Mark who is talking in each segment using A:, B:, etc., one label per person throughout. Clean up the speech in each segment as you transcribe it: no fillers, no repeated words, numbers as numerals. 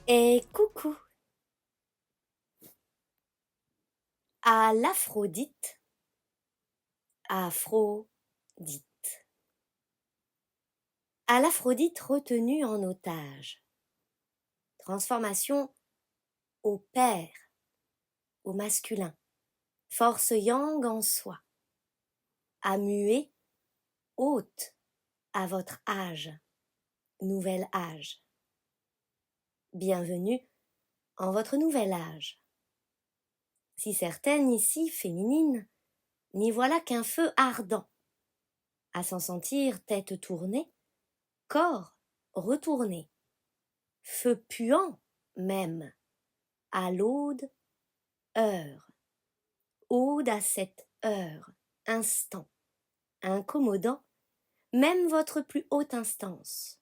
A: Et coucou à l'Aphrodite, Aphrodite, à l'Aphrodite retenue en otage. Transformation au père, au masculin, force yang en soi, à muer, haute à votre âge, nouvel âge. Bienvenue en votre nouvel âge. Si certaines ici, féminines, n'y voilà qu'un feu ardent, à s'en sentir tête tournée, corps retourné, feu puant même, à l'aude, heure, ode à cette heure, instant, incommodant, même votre plus haute instance.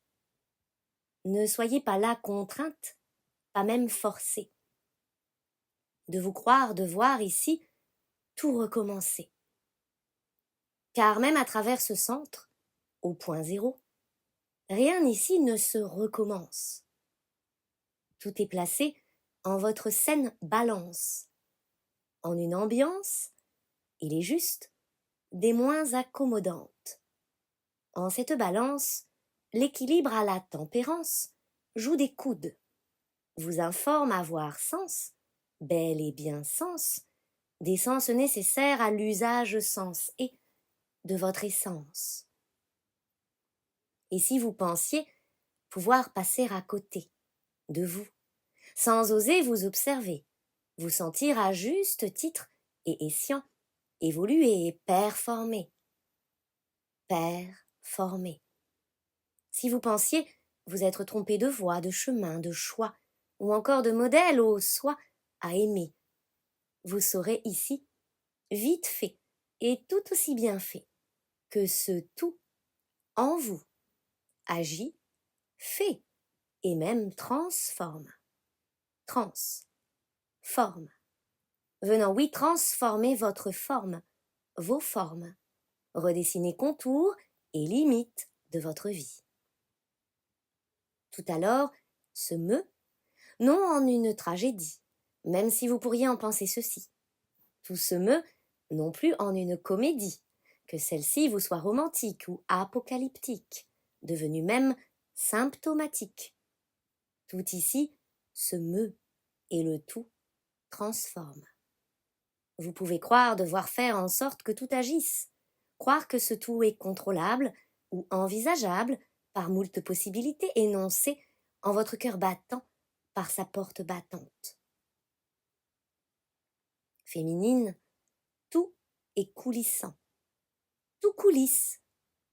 A: Ne soyez pas là contrainte, pas même forcée, de vous croire devoir ici tout recommencer. Car même à travers ce centre, au point zéro, rien ici ne se recommence. Tout est placé en votre saine balance, en une ambiance, il est juste, des moins accommodantes. En cette balance, l'équilibre à la tempérance joue des coudes, vous informe avoir sens, bel et bien sens, des sens nécessaires à l'usage sens et de votre essence. Et si vous pensiez pouvoir passer à côté de vous, sans oser vous observer, vous sentir à juste titre et escient, évoluer et performer. Si vous pensiez vous être trompé de voie, de chemin, de choix, ou encore de modèle au soi à aimer, vous saurez ici, vite fait et tout aussi bien fait, que ce tout en vous agit, fait et même transforme. Venant, oui, transformer votre forme, vos formes, redessiner contours et limites de votre vie. Tout alors se meut, non en une tragédie, même si vous pourriez en penser ceci. Tout se meut non plus en une comédie, que celle-ci vous soit romantique ou apocalyptique, devenue même symptomatique. Tout ici se meut et le tout transforme. Vous pouvez croire devoir faire en sorte que tout agisse, croire que ce tout est contrôlable ou envisageable par moult possibilités énoncées en votre cœur battant par sa porte battante. Féminine, tout est coulissant, tout coulisse,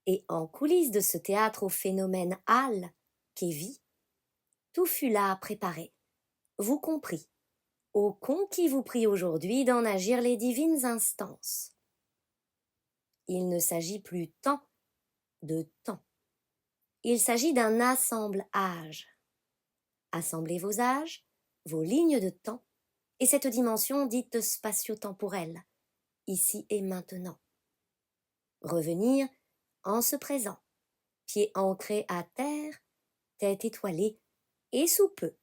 A: et en coulisses de ce théâtre au phénomène hâle qu'est vie, tout fut là préparé, vous compris, au conquis vous prie aujourd'hui d'en agir les divines instances. Il ne s'agit plus tant de temps. Il s'agit d'un assemblage. Assemblez vos âges, vos lignes de temps et cette dimension dite spatio-temporelle, ici et maintenant. Revenir en ce présent, pieds ancrés à terre, tête étoilée et sous peu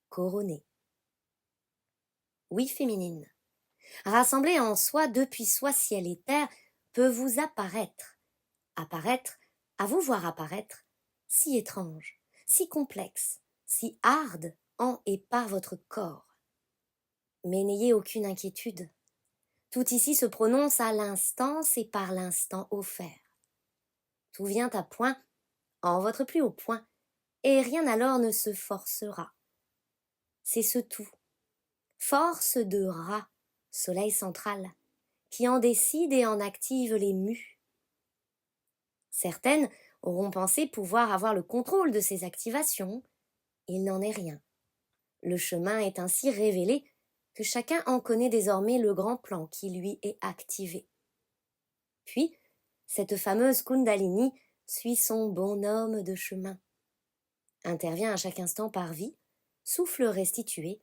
A: couronnée. Oui, féminine, rassembler en soi depuis soi ciel et terre peut vous apparaître, à vous voir apparaître, si étrange, si complexe, si harde en et par votre corps. Mais n'ayez aucune inquiétude. Tout ici se prononce à l'instance et par l'instant offert. Tout vient à point, en votre plus haut point, et rien alors ne se forcera. C'est ce tout, force de Ra, soleil central, qui en décide et en active les mues. Certaines auront pensé pouvoir avoir le contrôle de ces activations. Il n'en est rien. Le chemin est ainsi révélé que chacun en connaît désormais le grand plan qui lui est activé. Puis, cette fameuse Kundalini suit son bonhomme de chemin, intervient à chaque instant par vie, souffle restitué,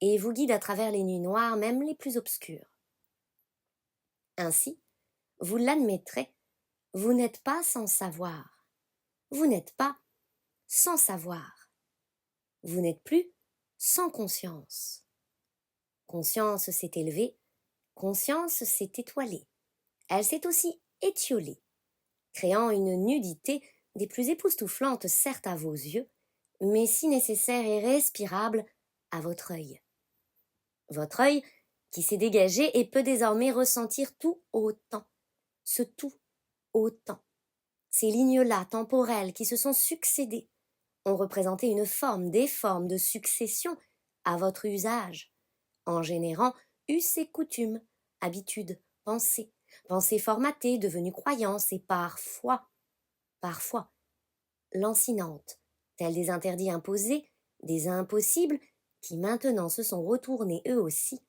A: et vous guide à travers les nuits noires, même les plus obscures. Ainsi, vous l'admettrez, vous n'êtes pas sans savoir. Vous n'êtes pas sans savoir. Vous n'êtes plus sans conscience. Conscience s'est élevée, conscience s'est étoilée. Elle s'est aussi étiolée, créant une nudité des plus époustouflantes certes à vos yeux, mais si nécessaire et respirable à votre œil. Votre œil qui s'est dégagé et peut désormais ressentir tout autant, ce tout autant. Ces lignes-là temporelles qui se sont succédées ont représenté une forme, des formes de succession à votre usage, en générant us et coutumes, habitudes, pensées, pensées formatées, devenues croyances et parfois, lancinantes, tels des interdits imposés, des impossibles qui maintenant se sont retournés eux aussi,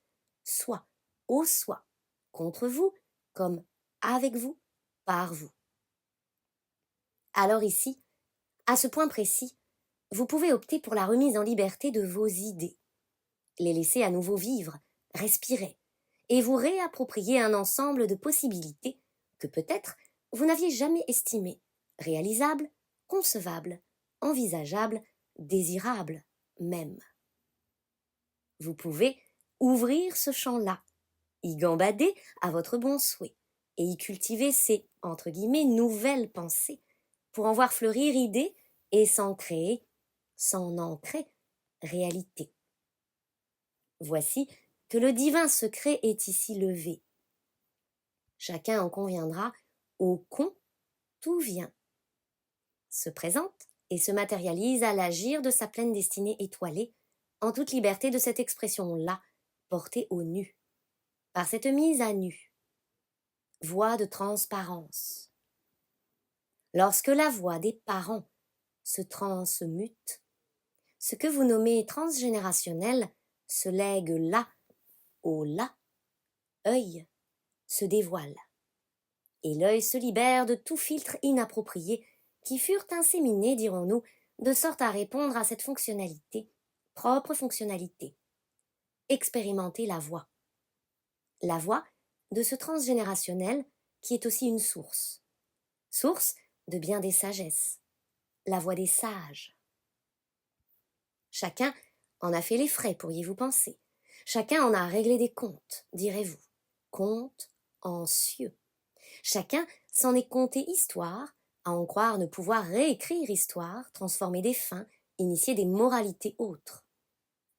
A: soit au soi, contre vous, comme avec vous, par vous. Alors ici, à ce point précis, vous pouvez opter pour la remise en liberté de vos idées, les laisser à nouveau vivre, respirer, et vous réapproprier un ensemble de possibilités que peut-être vous n'aviez jamais estimées, réalisables, concevables, envisageables, désirables même. Vous pouvez ouvrir ce champ-là, y gambader à votre bon souhait, et y cultiver ces, entre guillemets, nouvelles pensées, pour en voir fleurir idées et s'en créer, s'en ancrer, réalité. Voici que le divin secret est ici levé. Chacun en conviendra, au con, tout vient, se présente et se matérialise à l'agir de sa pleine destinée étoilée, en toute liberté de cette expression-là, portée au nu, par cette mise à nu. Voie de transparence. Lorsque la voix des parents se transmute, ce que vous nommez transgénérationnel se lègue là, au là, œil, se dévoile. Et l'œil se libère de tout filtre inapproprié qui furent inséminés, dirons-nous, de sorte à répondre à cette fonctionnalité, propre fonctionnalité. Expérimenter la voix. La voix de ce transgénérationnel qui est aussi une source. Source de bien des sagesses. La voix des sages. Chacun en a fait les frais, pourriez-vous penser. Chacun en a réglé des comptes, direz-vous. Comptes en cieux. Chacun s'en est conté histoire, à en croire ne pouvoir réécrire histoire, transformer des fins, initier des moralités autres.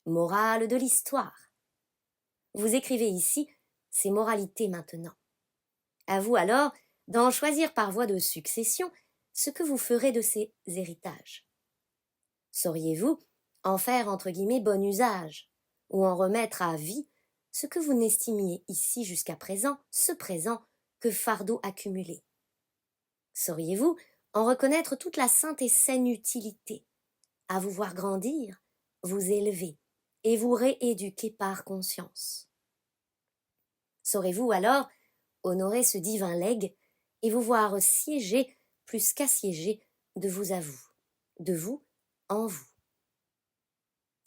A: Morale de l'histoire. Vous écrivez ici ces moralités maintenant. À vous alors d'en choisir par voie de succession ce que vous ferez de ces héritages. Sauriez-vous en faire entre guillemets bon usage, ou en remettre à vie ce que vous n'estimiez ici jusqu'à présent, ce présent, que fardeau accumulé? Sauriez-vous en reconnaître toute la sainte et saine utilité, à vous voir grandir, vous élever et vous rééduquer par conscience? Saurez-vous alors honorer ce divin legs et vous voir siéger plus qu'assiéger de vous à vous, de vous en vous?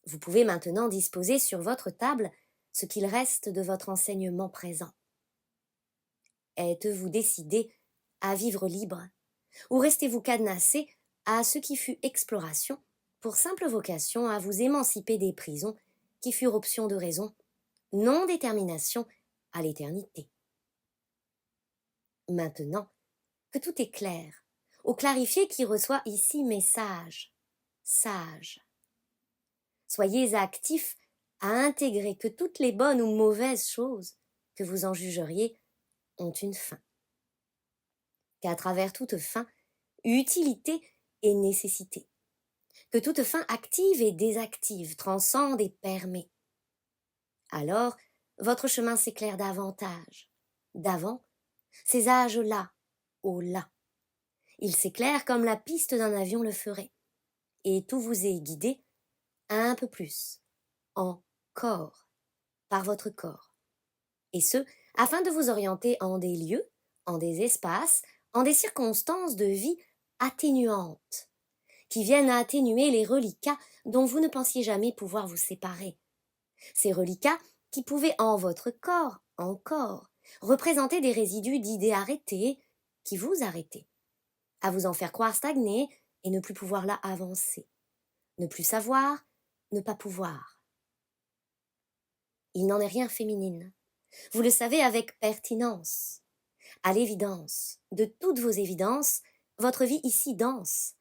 A: Vous pouvez maintenant disposer sur votre table ce qu'il reste de votre enseignement présent. Êtes-vous décidé à vivre libre, ou restez-vous cadenassé à ce qui fut exploration, pour simple vocation à vous émanciper des prisons qui furent option de raison, non détermination à l'éternité? Maintenant que tout est clair, au clarifié qui reçoit ici message, sage. Soyez actifs à intégrer que toutes les bonnes ou mauvaises choses que vous en jugeriez ont une fin. Qu'à travers toute fin, utilité et nécessité. Que toute fin active et désactive transcende et permet. Alors, votre chemin s'éclaire davantage. D'avant, ces âges-là, au là. Il s'éclaire comme la piste d'un avion le ferait. Et tout vous est guidé un peu plus, encore, par votre corps. Et ce, afin de vous orienter en des lieux, en des espaces, en des circonstances de vie atténuantes, qui viennent à atténuer les reliquats dont vous ne pensiez jamais pouvoir vous séparer. Ces reliquats qui pouvaient en votre corps, encore, représenter des résidus d'idées arrêtées, qui vous arrêtaient, à vous en faire croire stagner et ne plus pouvoir là avancer, ne plus savoir, ne pas pouvoir. il n'en est rien féminine. Vous le savez avec pertinence. À l'évidence, de toutes vos évidences, votre vie ici danse,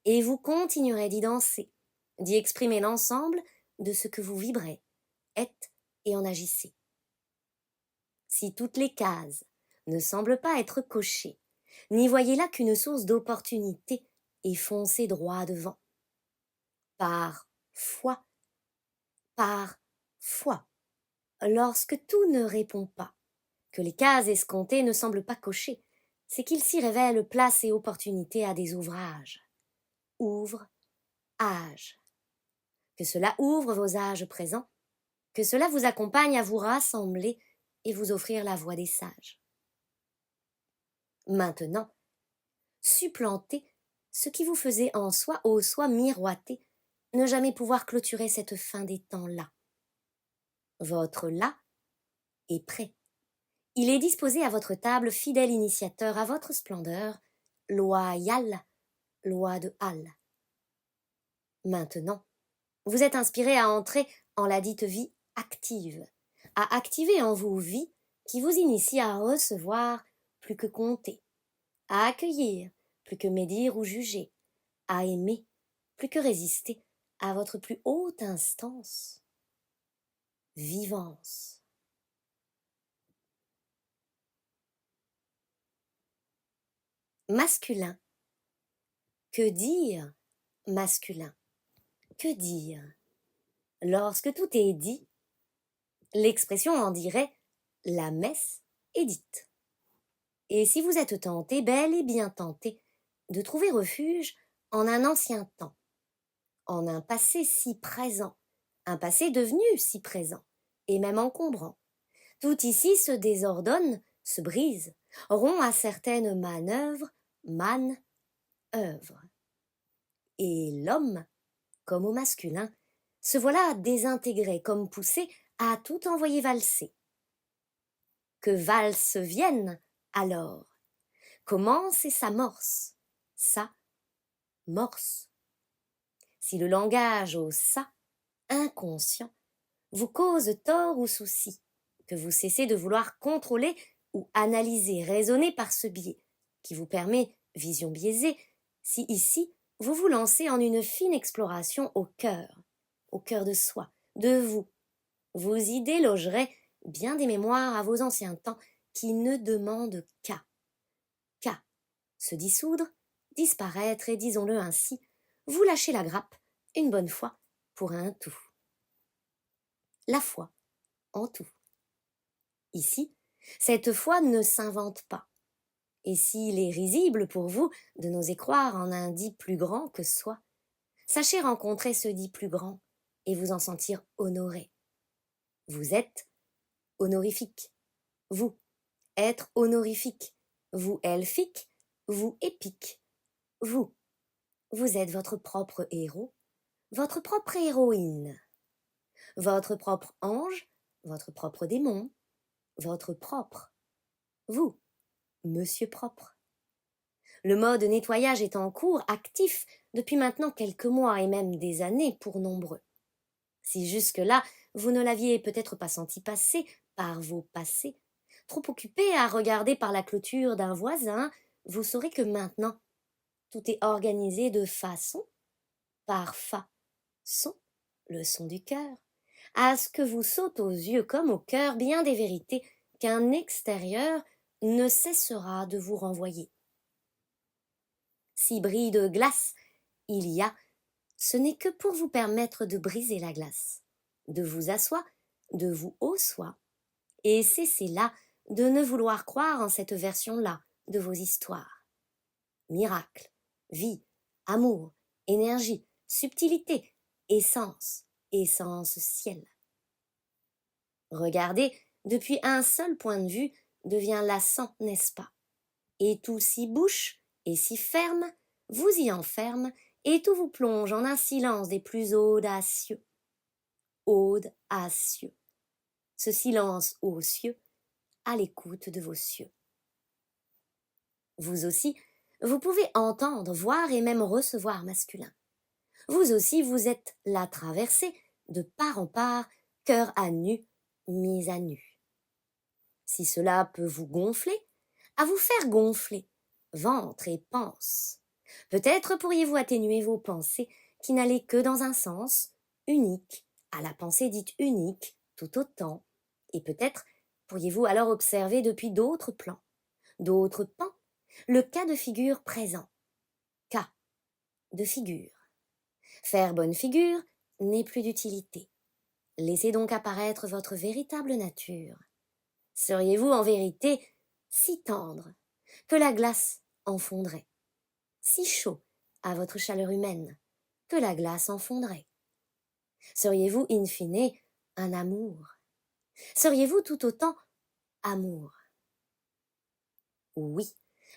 A: et vous continuerez d'y danser, d'y exprimer l'ensemble de ce que vous vibrez, êtes et en agissez. Si toutes les cases ne semblent pas être cochées, n'y voyez là qu'une source d'opportunité et foncez droit devant. Par foi, lorsque tout ne répond pas, que les cases escomptées ne semblent pas cochées, c'est qu'il s'y révèle place et opportunité à des ouvrages. Ouvre, âge. Que cela ouvre vos âges présents, que cela vous accompagne à vous rassembler et vous offrir la voie des sages. Maintenant, supplantez ce qui vous faisait en soi au soi miroiter, ne jamais pouvoir clôturer cette fin des temps-là. Votre là est prêt. Il est disposé à votre table, fidèle initiateur à votre splendeur, loyal, loi de Hal. Maintenant, vous êtes inspiré à entrer en la dite vie active, à activer en vous vie qui vous initie à recevoir plus que compter, à accueillir plus que médire ou juger, à aimer plus que résister à votre plus haute instance, vivance. Masculin. Que dire, masculin? Que dire? Lorsque tout est dit, l'expression en dirait « la messe est dite ». Et si vous êtes tenté, bel et bien tenté, de trouver refuge en un ancien temps, en un passé si présent, un passé devenu si présent, et même encombrant, tout ici se désordonne, se brise, rompt à certaines manœuvres, œuvre. Et l'homme, comme au masculin, se voilà désintégré, comme poussé à tout envoyer valser. Que valse vienne, alors, commence et s'amorce, ça, morse. Si le langage au ça, inconscient, vous cause tort ou souci, que vous cessez de vouloir contrôler ou analyser, raisonner par ce biais, qui vous permet, vision biaisée, si ici vous vous lancez en une fine exploration au cœur de soi, de vous, vous y délogerez bien des mémoires à vos anciens temps qui ne demandent qu'à se dissoudre, disparaître et, disons-le ainsi, vous lâchez la grappe une bonne fois pour un tout. La foi en tout. Ici, cette foi ne s'invente pas. Et s'il est risible pour vous de n'oser croire en un dit plus grand que soi, sachez rencontrer ce dit plus grand et vous en sentir honoré. Vous êtes honorifique. Vous, être honorifique. Vous, elfique. Vous, épique. Vous êtes votre propre héros, votre propre héroïne, votre propre ange, votre propre démon, votre propre. Vous, monsieur propre. Le mode nettoyage est en cours, actif, depuis maintenant quelques mois et même des années pour nombreux. Si jusque-là, vous ne l'aviez peut-être pas senti passer par vos passés, trop occupé à regarder par la clôture d'un voisin, vous saurez que maintenant, tout est organisé de façon, par son, le son du cœur, à ce que vous saute aux yeux comme au cœur bien des vérités qu'un extérieur ne cessera de vous renvoyer. Si bris de glace il y a, ce n'est que pour vous permettre de briser la glace, de vous asseoir, de vous au soi, et cessez là de ne vouloir croire en cette version-là de vos histoires. Miracle, vie, amour, énergie, subtilité, essence ciel. Regardez, depuis un seul point de vue, devient lassant, n'est-ce pas? Et tout s'y bouche et s'y ferme, vous y enferme, et tout vous plonge en un silence des plus audacieux. Audacieux. Ce silence aux cieux, à l'écoute de vos cieux. Vous aussi, vous pouvez entendre, voir et même recevoir masculin. Vous aussi, vous êtes la traversée, de part en part, cœur à nu, mis à nu. Si cela peut vous gonfler, à vous faire gonfler, ventre et panse. Peut-être pourriez-vous atténuer vos pensées qui n'allaient que dans un sens unique, à la pensée dite unique, tout autant, et peut-être pourriez-vous alors observer depuis d'autres plans, d'autres pans, le cas de figure présent. Cas de figure. Faire bonne figure n'est plus d'utilité. Laissez donc apparaître votre véritable nature. Seriez-vous en vérité si tendre que la glace en fondrait, si chaud à votre chaleur humaine que la glace en fondrait? Seriez-vous in fine un amour? Seriez-vous tout autant amour? Oui,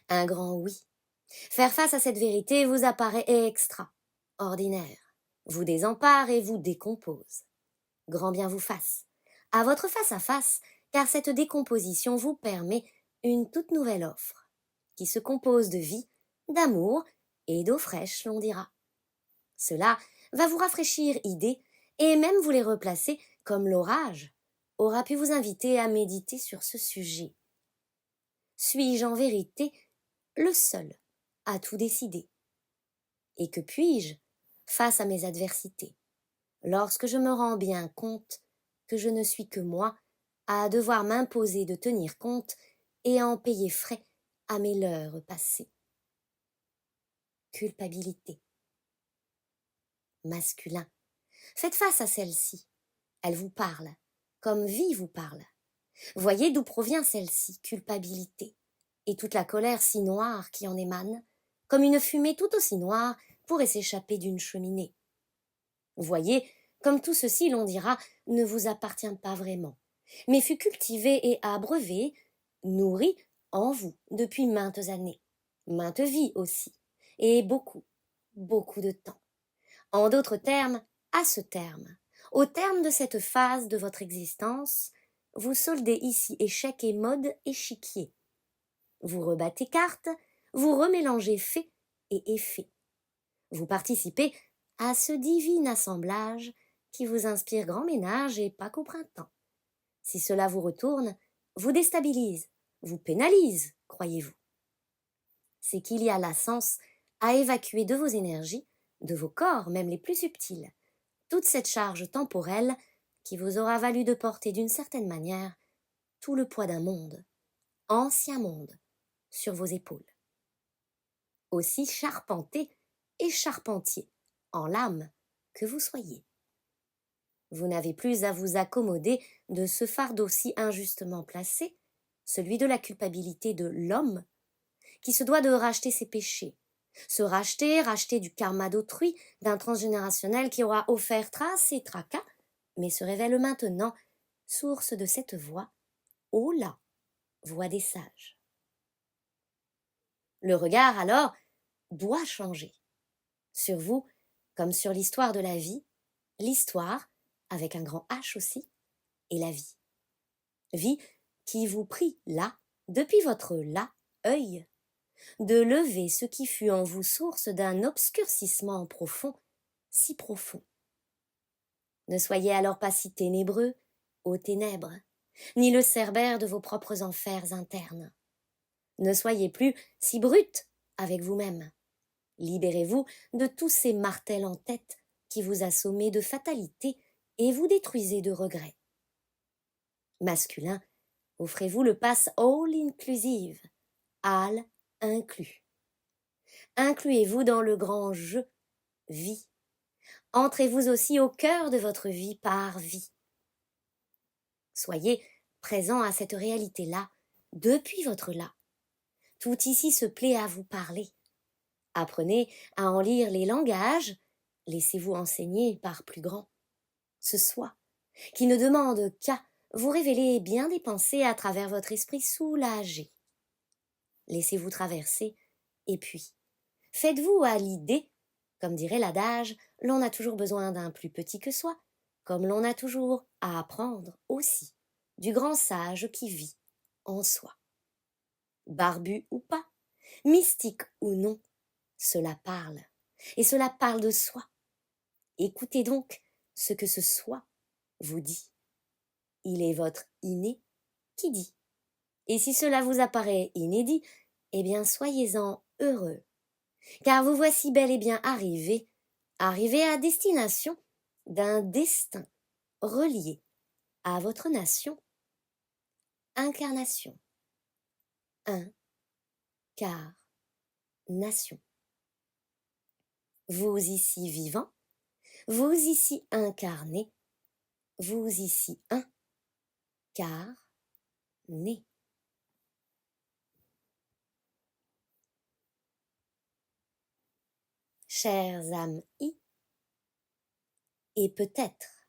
A: un grand oui. Faire face à cette vérité vous apparaît extraordinaire, vous désempare et vous décompose. Grand bien vous fasse, à votre face à face, car cette décomposition vous permet une toute nouvelle offre, qui se compose de vie, d'amour et d'eau fraîche, l'on dira. Cela va vous rafraîchir idées et même vous les replacer comme l'orage aura pu vous inviter à méditer sur ce sujet. Suis-je en vérité le seul à tout décider? Et que puis-je face à mes adversités, lorsque je me rends bien compte que je ne suis que moi à devoir m'imposer de tenir compte et à en payer frais à mes leurs passées? Culpabilité. Masculin. Faites face à celle-ci. Elle vous parle, comme vie vous parle. Voyez d'où provient celle-ci, culpabilité, et toute la colère si noire qui en émane, comme une fumée tout aussi noire pourrait s'échapper d'une cheminée. Voyez comme tout ceci, l'on dira, ne vous appartient pas vraiment, mais fut cultivé et abreuvé, nourri en vous depuis maintes années, maintes vies aussi, et beaucoup, beaucoup de temps. En d'autres termes, à ce terme, au terme de cette phase de votre existence, vous soldez ici échec et mode échiquier. Vous rebattez cartes, vous remélangez fait et effet. Vous participez à ce divin assemblage qui vous inspire grand ménage et pas qu'au printemps. Si cela vous retourne, vous déstabilise, vous pénalise, croyez-vous. C'est qu'il y a là sens à évacuer de vos énergies, de vos corps, même les plus subtils, toute cette charge temporelle qui vous aura valu de porter d'une certaine manière tout le poids d'un monde, ancien monde, sur vos épaules. Aussi charpenté et charpentier, en l'âme, que vous soyez. Vous n'avez plus à vous accommoder de ce fardeau si injustement placé, celui de la culpabilité de l'homme, qui se doit de racheter ses péchés, se racheter du karma d'autrui, d'un transgénérationnel qui aura offert trace et tracas, mais se révèle maintenant source de cette voix, ô là, voix des sages. Le regard, alors, doit changer. Sur vous, comme sur l'histoire de la vie, l'histoire, avec un grand H aussi, et la vie. Vie qui vous prie là, depuis votre là, œil, de lever ce qui fut en vous source d'un obscurcissement profond, si profond. Ne soyez alors pas si ténébreux, ô ténèbres, ni le cerbère de vos propres enfers internes. Ne soyez plus si brut avec vous-même. Libérez-vous de tous ces martels en tête qui vous assommez de fatalité et vous détruisez de regrets. Masculin, offrez-vous le pass all inclusive, all inclus. Incluez-vous dans le grand jeu, vie. Entrez-vous aussi au cœur de votre vie par vie. Soyez présent à cette réalité-là, depuis votre là. Tout ici se plaît à vous parler. Apprenez à en lire les langages, laissez-vous enseigner par plus grand. Ce soi, qui ne demande qu'à vous révéler bien des pensées à travers votre esprit soulagé. Laissez-vous traverser, et puis, faites-vous à l'idée, comme dirait l'adage, l'on a toujours besoin d'un plus petit que soi, comme l'on a toujours à apprendre aussi du grand sage qui vit en soi. Barbu ou pas, mystique ou non, cela parle, et cela parle de soi. Écoutez donc ce que ce soi vous dit. il est votre inné qui dit. Et si cela vous apparaît inédit, eh bien soyez-en heureux, car vous voici bel et bien arrivé à destination d'un destin relié à votre nation. Incarnation. Incarnation. Vous ici vivant, vous ici incarné, vous ici incarné. Chers âmes et peut-être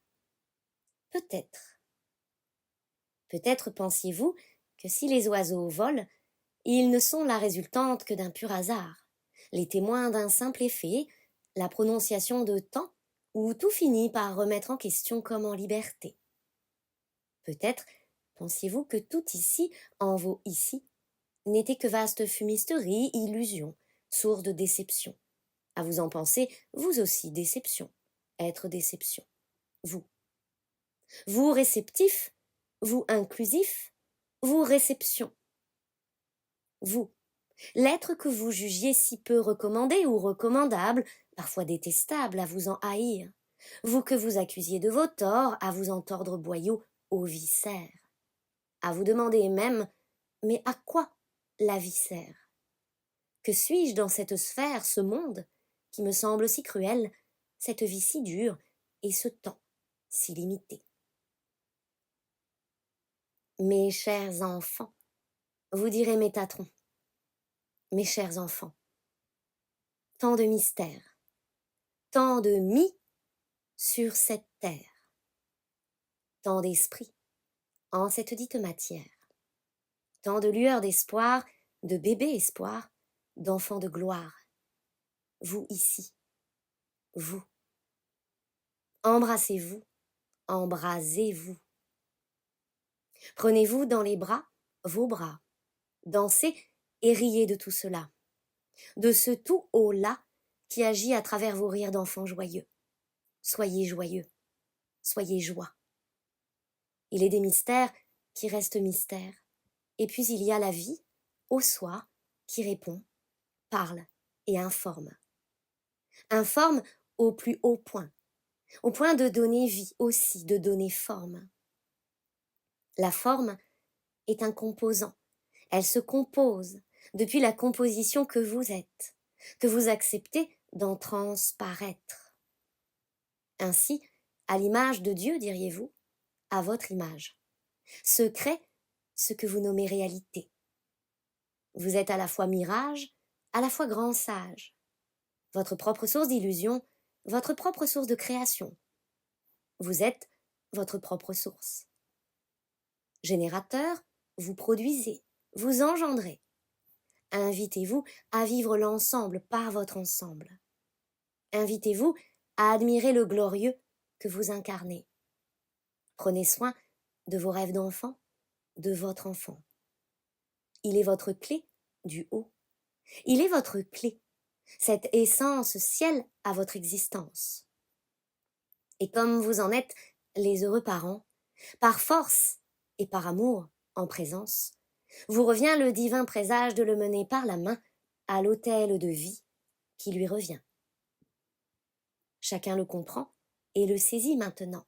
A: pensiez-vous que si les oiseaux volent, ils ne sont la résultante que d'un pur hasard, les témoins d'un simple effet, la prononciation de temps, où tout finit par remettre en question comme en liberté. Peut-être pensiez-vous que tout ici, en vos ici, n'était que vaste fumisterie, illusion, source de déception. À vous en penser, vous aussi déception, être déception, vous. Vous réceptif, vous inclusif, vous réception. Vous, l'être que vous jugiez si peu recommandé ou recommandable, parfois détestable à vous en haïr, vous que vous accusiez de vos torts, à vous en tordre boyau aux viscères, à vous demander même, mais à quoi la vie sert? Que suis-je dans cette sphère, ce monde, qui me semble si cruel, cette vie si dure, et ce temps si limité? Mes chers enfants, vous direz Métatron, mes chers enfants, tant de mystères, tant de sur cette terre, tant d'esprit en cette dite matière, tant de lueurs d'espoir, de bébés espoir, d'enfants de gloire. Vous ici, vous. Embrassez-vous, embrasez-vous. Prenez-vous dans les bras, vos bras. Dansez et riez de tout cela, de ce tout haut-là qui agit à travers vos rires d'enfants joyeux. Soyez joyeux, soyez joie. Il est des mystères qui restent mystères. Et puis il y a la vie, au soi, qui répond, parle et informe. Informe au plus haut point de donner vie aussi, de donner forme. La forme est un composant. Elle se compose depuis la composition que vous êtes, que vous acceptez d'en transparaître. Ainsi, à l'image de Dieu, diriez-vous, à votre image, se crée ce que vous nommez réalité. Vous êtes à la fois mirage, à la fois grand sage, votre propre source d'illusion, votre propre source de création. Vous êtes votre propre source. Générateur, vous produisez, vous engendrez. Invitez-vous à vivre l'ensemble par votre ensemble. Invitez-vous à admirer le glorieux que vous incarnez. Prenez soin de vos rêves d'enfant, de votre enfant. Il est votre clé du haut. Il est votre clé, cette essence ciel à votre existence. Et comme vous en êtes les heureux parents, par force et par amour en présence, vous revient le divin présage de le mener par la main à l'autel de vie qui lui revient. Chacun le comprend et le saisit maintenant.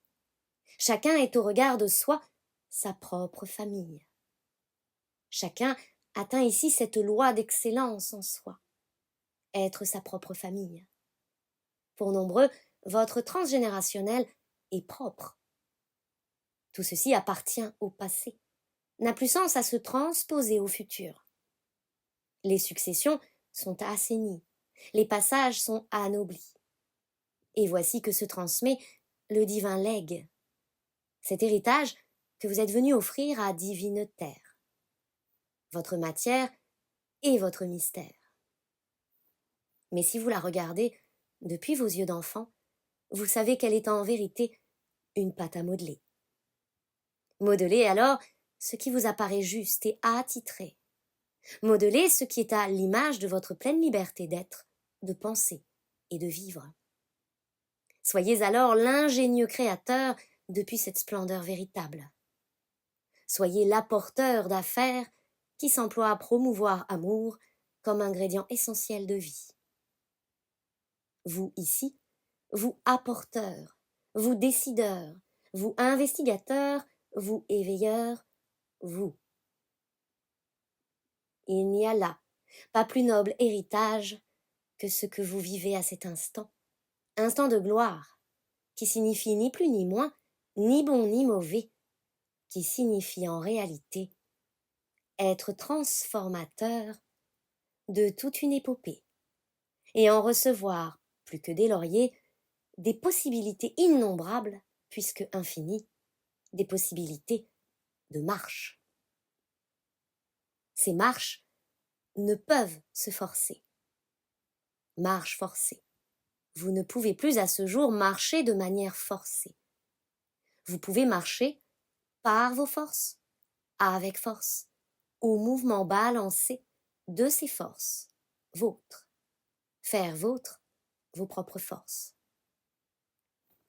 A: Chacun est au regard de soi sa propre famille. Chacun atteint ici cette loi d'excellence en soi, être sa propre famille. Pour nombreux, votre transgénérationnel est propre. Tout ceci appartient au passé, n'a plus sens à se transposer au futur. Les successions sont assainies, les passages sont anoblis. Et voici que se transmet le divin legs, cet héritage que vous êtes venu offrir à divine terre, votre matière et votre mystère. Mais si vous la regardez depuis vos yeux d'enfant, vous savez qu'elle est en vérité une pâte à modeler. Modelez alors ce qui vous apparaît juste et attitré. Modelez ce qui est à l'image de votre pleine liberté d'être, de penser et de vivre. Soyez alors l'ingénieux créateur depuis cette splendeur véritable. Soyez l'apporteur d'affaires qui s'emploie à promouvoir amour comme ingrédient essentiel de vie. Vous ici, vous apporteurs, vous décideurs, vous investigateurs, vous éveilleurs, vous. Il n'y a là pas plus noble héritage que ce que vous vivez à cet instant de gloire, qui signifie ni plus ni moins, ni bon ni mauvais, qui signifie en réalité être transformateur de toute une épopée, et en recevoir, plus que des lauriers, des possibilités innombrables, puisque infinies, des possibilités de marche. Ces marches ne peuvent se forcer. Marche forcée. Vous ne pouvez plus à ce jour marcher de manière forcée. Vous pouvez marcher par vos forces, avec force, au mouvement balancé de ces forces, vôtres. Faire vôtre vos propres forces.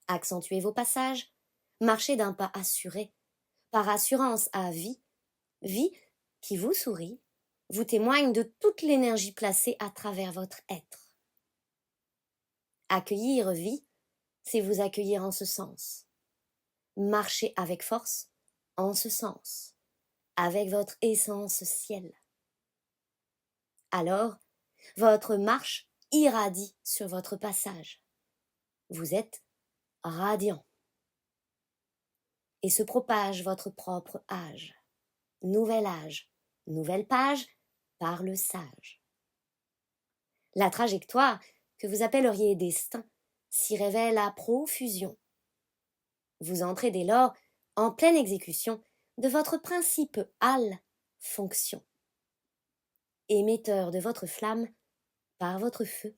A: Accentuez vos passages, marchez d'un pas assuré, par assurance à vie, vie qui vous sourit, vous témoigne de toute l'énergie placée à travers votre être. Accueillir vie, c'est vous accueillir en ce sens. Marcher avec force, en ce sens, avec votre essence ciel. Alors, votre marche irradie sur votre passage. Vous êtes radiant. Et se propage votre propre âge. Nouvel âge, nouvelle page, par le sage. La trajectoire que vous appelleriez destin s'y révèle à profusion. Vous entrez dès lors en pleine exécution de votre principe fonction. Émetteur de votre flamme par votre feu,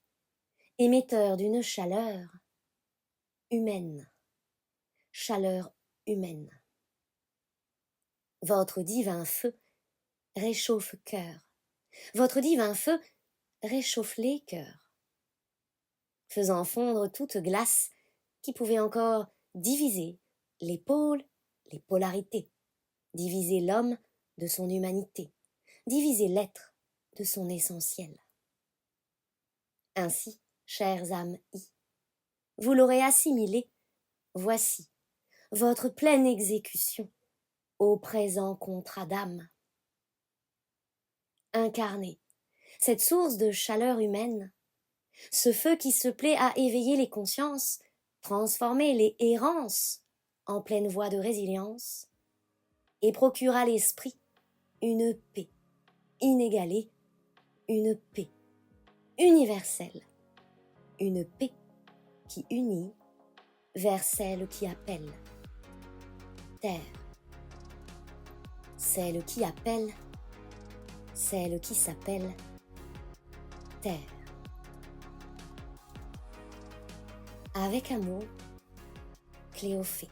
A: émetteur d'une chaleur humaine. Chaleur humaine. Votre divin feu réchauffe cœur. Votre divin feu réchauffe les cœurs, faisant fondre toute glace qui pouvait encore diviser les pôles, les polarités, diviser l'homme de son humanité, diviser l'être de son essentiel. Ainsi, chères âmes vous l'aurez assimilé, voici votre pleine exécution au présent contrat d'âme. Incarnez cette source de chaleur humaine, ce feu qui se plaît à éveiller les consciences, transformer les errances en pleine voie de résilience, et procure à l'esprit une paix inégalée, une paix universelle, une paix qui unit vers celle qui appelle. Terre, celle qui appelle, celle qui s'appelle Terre. Avec amour, Cléophée.